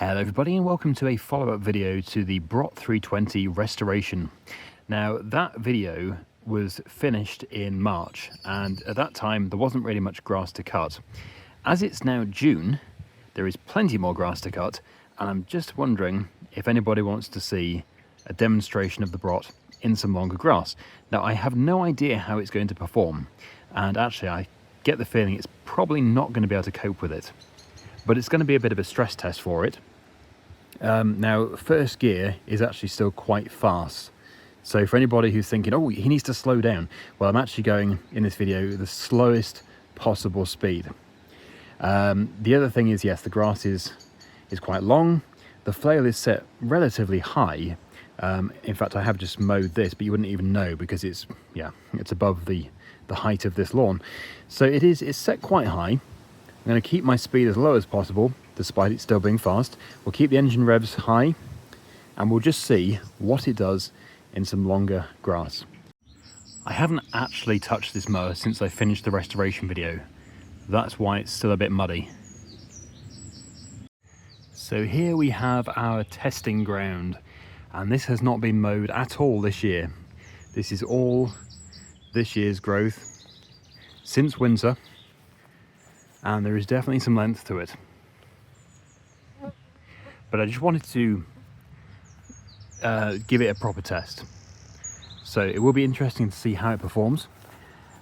Hello everybody and welcome to a follow-up video to the Brott 320 restoration. Now that video was finished in March and at that time there wasn't really much grass to cut. As it's now June, there is plenty more grass to cut, and I'm just wondering if anybody wants to see a demonstration of the Brott in some longer grass. Now I have no idea how it's going to perform, and actually I get the feeling it's probably not going to be able to cope with it. But it's going to be a bit of a stress test for it. Now, first gear is actually still quite fast. So for anybody who's thinking, oh, he needs to slow down, well, I'm actually going, in this video, the slowest possible speed. The other thing is, yes, the grass is quite long. The flail is set relatively high. In fact, I have just mowed this, but you wouldn't even know because it's above the height of this lawn. So it's set quite high. I'm going to keep my speed as low as possible, despite it still being fast. We'll keep the engine revs high, and we'll just see what it does in some longer grass. I haven't actually touched this mower since I finished the restoration video. That's why it's still a bit muddy. So here we have our testing ground, and this has not been mowed at all this year. This is all this year's growth since winter. And there is definitely some length to it. But I just wanted to give it a proper test. So it will be interesting to see how it performs.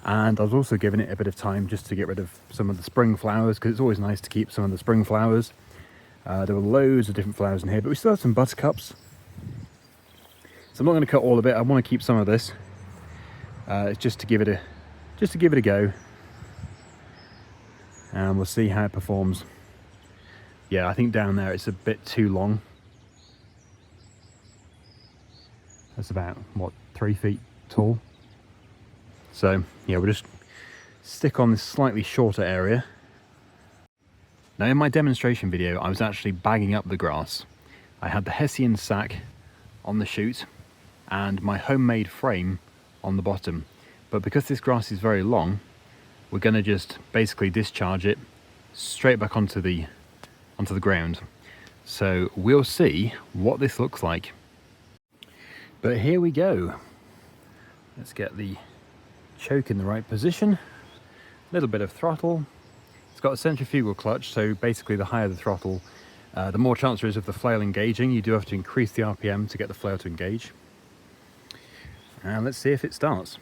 And I was also giving it a bit of time just to get rid of some of the spring flowers, because it's always nice to keep some of the spring flowers. There were loads of different flowers in here, but we still have some buttercups. So I'm not going to cut all of it. I want to keep some of this, just to give it a go. And we'll see how it performs. Yeah, I think down there it's a bit too long. That's about, what, 3 feet tall? So, yeah, we'll just stick on this slightly shorter area. Now, in my demonstration video, I was actually bagging up the grass. I had the Hessian sack on the chute and my homemade frame on the bottom. But because this grass is very long, we're going to just basically discharge it straight back onto the ground. So we'll see what this looks like. But here we go. Let's get the choke in the right position. A little bit of throttle. It's got a centrifugal clutch, so basically the higher the throttle, the more chance there is of the flail engaging. You do have to increase the RPM to get the flail to engage. And let's see if it starts.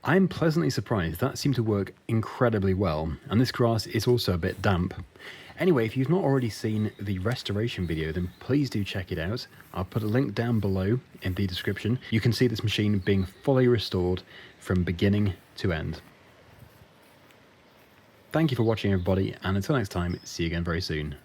I'm pleasantly surprised. That seemed to work incredibly well, and this grass is also a bit damp. Anyway, if you've not already seen the restoration video, then please do check it out. I'll put a link down below in the description. You can see this machine being fully restored from beginning to end. Thank you for watching, everybody, and until next time, see you again very soon.